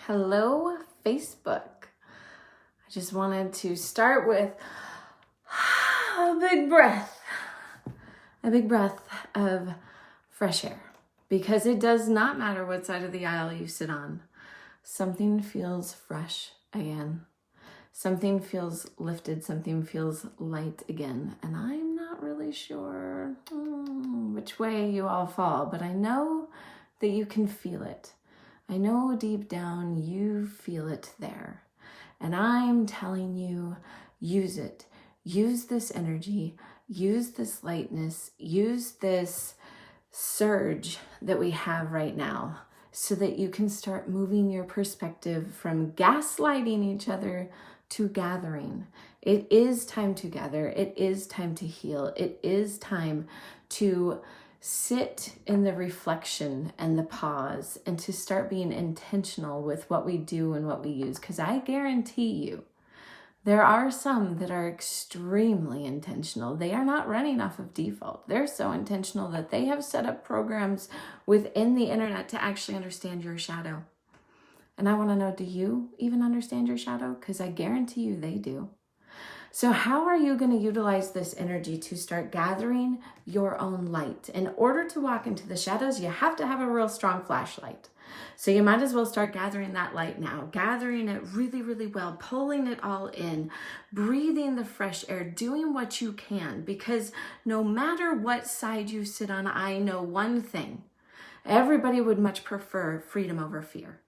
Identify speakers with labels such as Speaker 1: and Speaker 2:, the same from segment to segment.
Speaker 1: Hello, Facebook. I just wanted to start with a big breath of fresh air, because it does not matter what side of the aisle you sit on. Something feels fresh again. Something feels lifted. Something feels light again. And I'm not really sure which way you all fall, but I know that you can feel it. I know deep down you feel it there. And I'm telling you, use it. Use this energy, use this lightness, use this surge that we have right now so that you can start moving your perspective from gaslighting each other to gathering. It is time to gather. It is time to heal. It is time to sit in the reflection and the pause and to start being intentional with what we do and what we use. Because I guarantee you, there are some that are extremely intentional. They are not running off of default. They're so intentional that they have set up programs within the internet to actually understand your shadow. And I want to know, do you even understand your shadow? Because I guarantee you they do. So how are you going to utilize this energy to start gathering your own light? In order to walk into the shadows, you have to have a real strong flashlight. So you might as well start gathering that light now, gathering it really, really well, pulling it all in, breathing the fresh air, doing what you can, because no matter what side you sit on, I know one thing. Everybody would much prefer freedom over fear.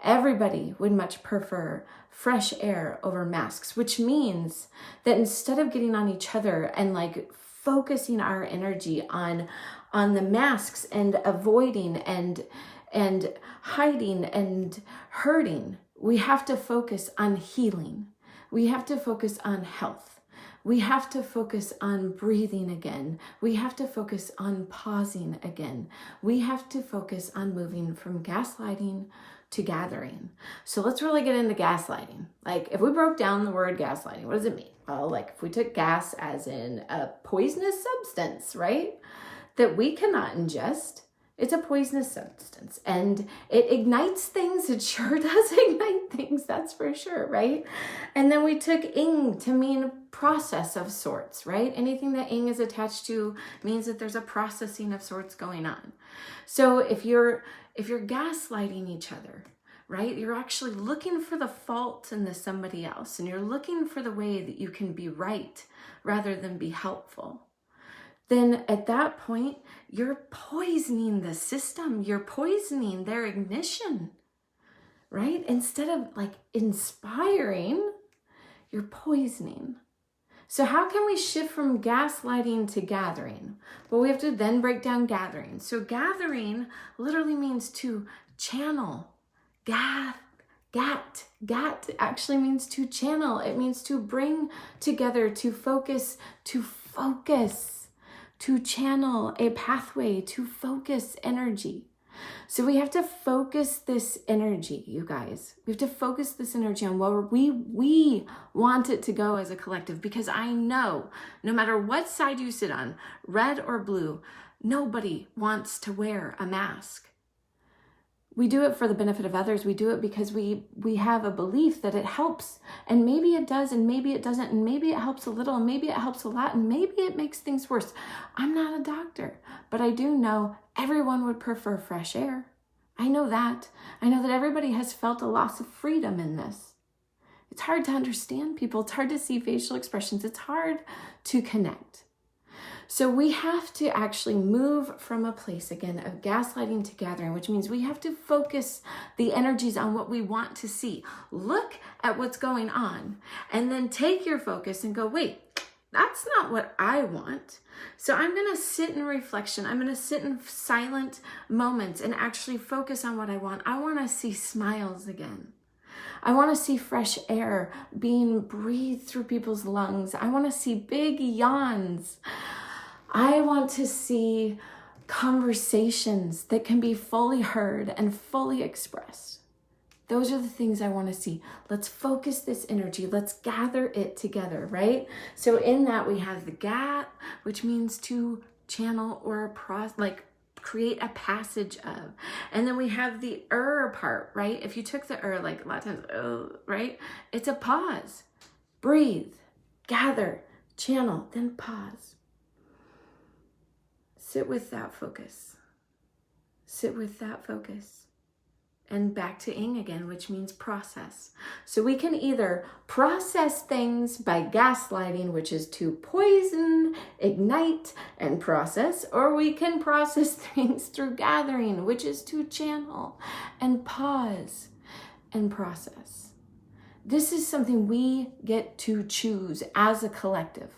Speaker 1: Everybody would much prefer fresh air over masks, which means that instead of getting on each other and focusing our energy on the masks and avoiding and hiding and hurting, we have to focus on healing. We have to focus on health. We have to focus on breathing again. We have to focus on pausing again. We have to focus on moving from gaslighting to gathering. So let's really get into gaslighting. If we broke down the word gaslighting, what does it mean? Well, if we took gas as in a poisonous substance, right? That we cannot ingest. It's a poisonous substance and it ignites things. It sure does ignite things, that's for sure, right? And then we took ing to mean process of sorts, right? Anything that ing is attached to means that there's a processing of sorts going on. So if you're gaslighting each other, right? You're actually looking for the fault in the somebody else, and you're looking for the way that you can be right rather than be helpful. Then at that point, you're poisoning the system. You're poisoning their ignition, right? Instead of inspiring, you're poisoning. So how can we shift from gaslighting to gathering? Well, we have to then break down gathering. So gathering literally means to channel. Gat actually means to channel. It means to bring together, to focus, to channel a pathway, to focus energy. So we have to focus this energy, you guys. We have to focus this energy on where we want it to go as a collective, because I know no matter what side you sit on, red or blue, nobody wants to wear a mask. We do it for the benefit of others. We do it because we have a belief that it helps, and maybe it does, and maybe it doesn't, and maybe it helps a little, and maybe it helps a lot, and maybe it makes things worse. I'm not a doctor, but I do know everyone would prefer fresh air. I know that. I know that everybody has felt a loss of freedom in this. It's hard to understand people. It's hard to see facial expressions. It's hard to connect. So we have to actually move from a place, again, of gaslighting to gathering, which means we have to focus the energies on what we want to see. Look at what's going on, and then take your focus and go, wait, that's not what I want. So I'm going to sit in reflection. I'm going to sit in silent moments and actually focus on what I want. I want to see smiles again. I want to see fresh air being breathed through people's lungs. I want to see big yawns. I want to see conversations that can be fully heard and fully expressed. Those are the things I want to see. Let's focus this energy. Let's gather it together, right? So in that we have the gat, which means to channel or create a passage of. And then we have the part, right? If you took the like a lot of times, right? It's a pause. Breathe, gather, channel, then pause. Sit with that focus. Sit with that focus. And back to ing again, which means process. So we can either process things by gaslighting, which is to poison, ignite, and process, or we can process things through gathering, which is to channel and pause and process. This is something we get to choose as a collective.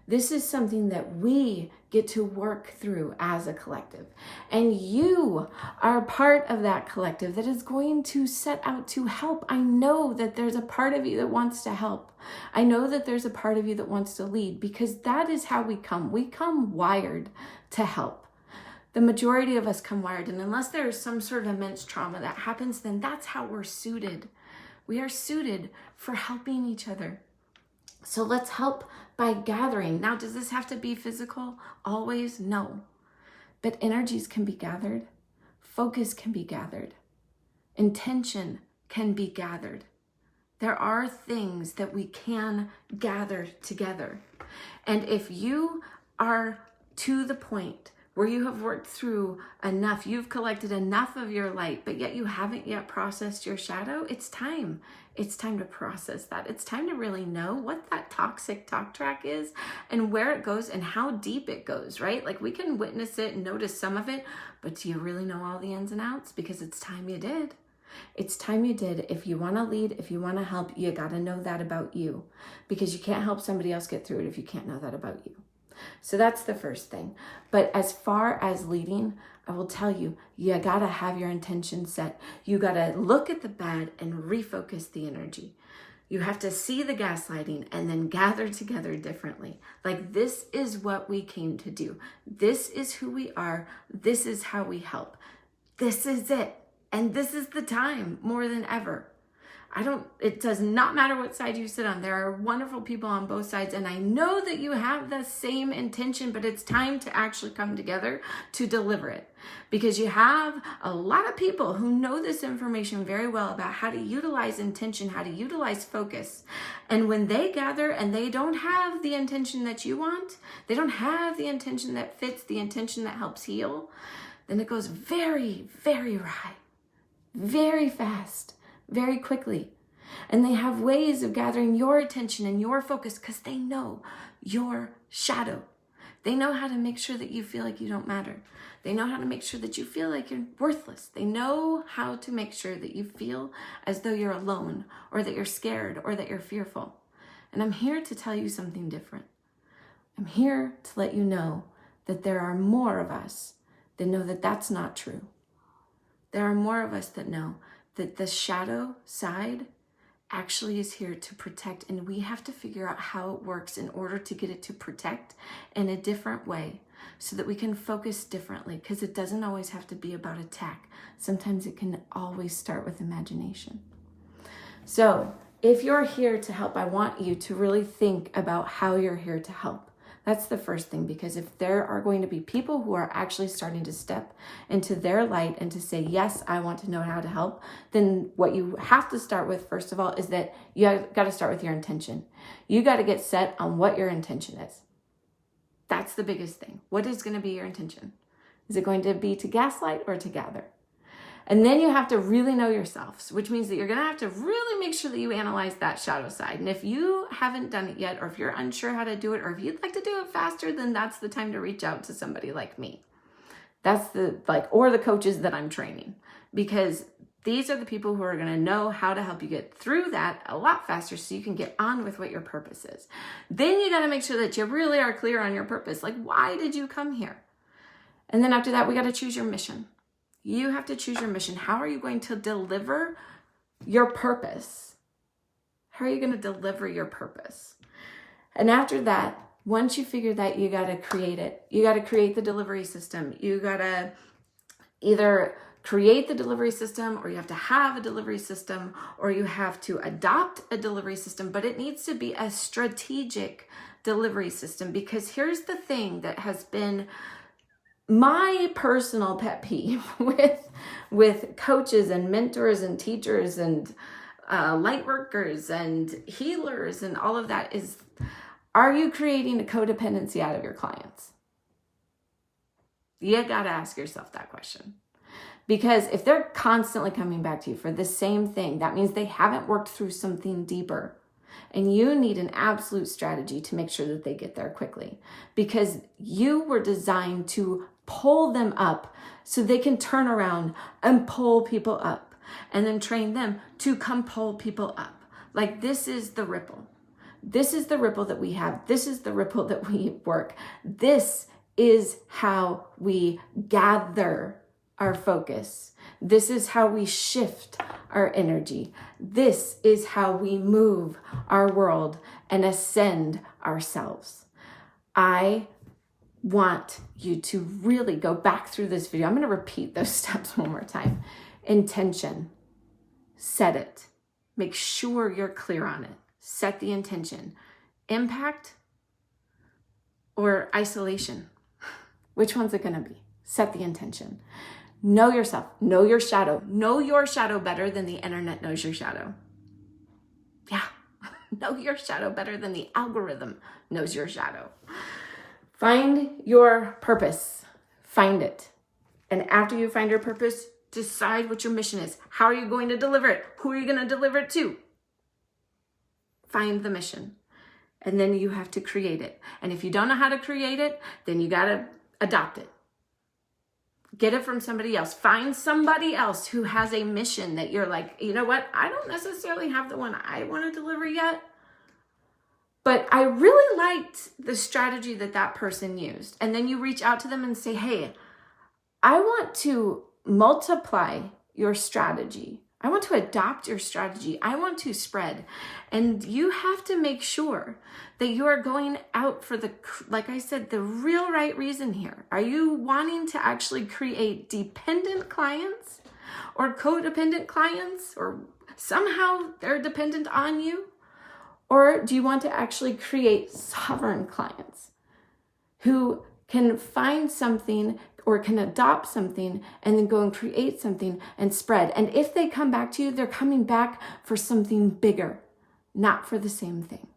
Speaker 1: This is something that we get to work through as a collective. And you are part of that collective that is going to set out to help. I know that there's a part of you that wants to help. I know that there's a part of you that wants to lead, because that is how we come. We come wired to help. The majority of us come wired, and unless there is some sort of immense trauma that happens, then that's how we're suited. We are suited for helping each other. So let's help by gathering. Now, does this have to be physical? Always? No. But energies can be gathered. Focus can be gathered. Intention can be gathered. There are things that we can gather together. And if you are to the point where you have worked through enough, you've collected enough of your light, but yet you haven't yet processed your shadow, it's time. It's time to process that. It's time to really know what that toxic talk track is and where it goes and how deep it goes, right? Like, we can witness it and notice some of it, but do you really know all the ins and outs? Because it's time you did. It's time you did. If you want to lead, if you want to help, you got to know that about you, because you can't help somebody else get through it if you can't know that about you. So that's the first thing. But as far as leading, I will tell you, you got to have your intention set. You got to look at the bad and refocus the energy. You have to see the gaslighting and then gather together differently. Like, this is what we came to do. This is who we are. This is how we help. This is it. And this is the time more than ever. It does not matter what side you sit on. There are wonderful people on both sides, and I know that you have the same intention, but it's time to actually come together to deliver it, because you have a lot of people who know this information very well about how to utilize intention, how to utilize focus. And when they gather and they don't have the intention that you want, they don't have the intention that fits, the intention that helps heal, then it goes very, very awry, very fast, very quickly. And they have ways of gathering your attention and your focus because they know your shadow. They know how to make sure that you feel like you don't matter. They know how to make sure that you feel like you're worthless. They know how to make sure that you feel as though you're alone, or that you're scared, or that you're fearful. And I'm here to tell you something different. I'm here to let you know that there are more of us that know that that's not true. There are more of us that know that the shadow side actually is here to protect, and we have to figure out how it works in order to get it to protect in a different way so that we can focus differently, because it doesn't always have to be about attack. Sometimes it can always start with imagination. So if you're here to help, I want you to really think about how you're here to help. That's the first thing, because if there are going to be people who are actually starting to step into their light and to say, yes, I want to know how to help, then what you have to start with, first of all, is that you got to start with your intention. You got to get set on what your intention is. That's the biggest thing. What is going to be your intention? Is it going to be to gaslight or to gather? And then you have to really know yourself, which means that you're going to have to really make sure that you analyze that shadow side. And if you haven't done it yet, or if you're unsure how to do it, or if you'd like to do it faster, then that's the time to reach out to somebody like me. That's or the coaches that I'm training, because these are the people who are going to know how to help you get through that a lot faster so you can get on with what your purpose is. Then you got to make sure that you really are clear on your purpose. Like, why did you come here? And then after that, we got to choose your mission. You have to choose your mission. How are you going to deliver your purpose? How are you going to deliver your purpose? And after that, once you figure that, you got to create it. You got to create the delivery system. You got to either create the delivery system, or you have to have a delivery system, or you have to adopt a delivery system, but it needs to be a strategic delivery system. Because here's the thing that has been my personal pet peeve with coaches and mentors and teachers and light workers and healers and all of that is, are you creating a codependency out of your clients? You got to ask yourself that question. Because if they're constantly coming back to you for the same thing, that means they haven't worked through something deeper. And you need an absolute strategy to make sure that they get there quickly. Because you were designed to pull them up so they can turn around and pull people up. And then train them to come pull people up. Like, this is the ripple. This is the ripple that we have. This is the ripple that we work. This is how we gather our focus. This is how we shift our energy. This is how we move our world and ascend ourselves. I want you to really go back through this video. I'm going to repeat those steps one more time. Intention. Set it. Make sure you're clear on it. Set the intention. Impact or isolation? Which one's it going to be? Set the intention. Know yourself. Know your shadow. Know your shadow better than the internet knows your shadow. Yeah. Know your shadow better than the algorithm knows your shadow. Find your purpose. Find it. And after you find your purpose, decide what your mission is. How are you going to deliver it? Who are you going to deliver it to? Find the mission. And then you have to create it. And if you don't know how to create it, then you got to adopt it. Get it from somebody else. Find somebody else who has a mission that you're like, you know what? I don't necessarily have the one I want to deliver yet. But I really liked the strategy that person used. And then you reach out to them and say, hey, I want to multiply your strategy. I want to adopt your strategy. I want to spread. And you have to make sure that you are going out for like I said, the real right reason here. Are you wanting to actually create dependent clients or codependent clients, or somehow they're dependent on you? Or do you want to actually create sovereign clients who can find something or can adopt something and then go and create something and spread? And if they come back to you, they're coming back for something bigger, not for the same thing.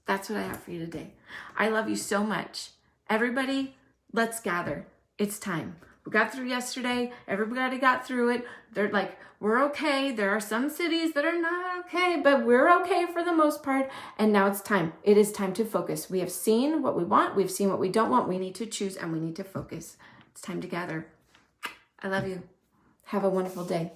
Speaker 1: That's what I have for you today. I love you so much. Everybody, let's gather. It's time. We got through yesterday. Everybody got through it. They're like, we're okay. There are some cities that are not okay, but we're okay for the most part. And now it's time. It is time to focus. We have seen what we want. We've seen what we don't want. We need to choose and we need to focus. It's time to gather. I love you. Have a wonderful day.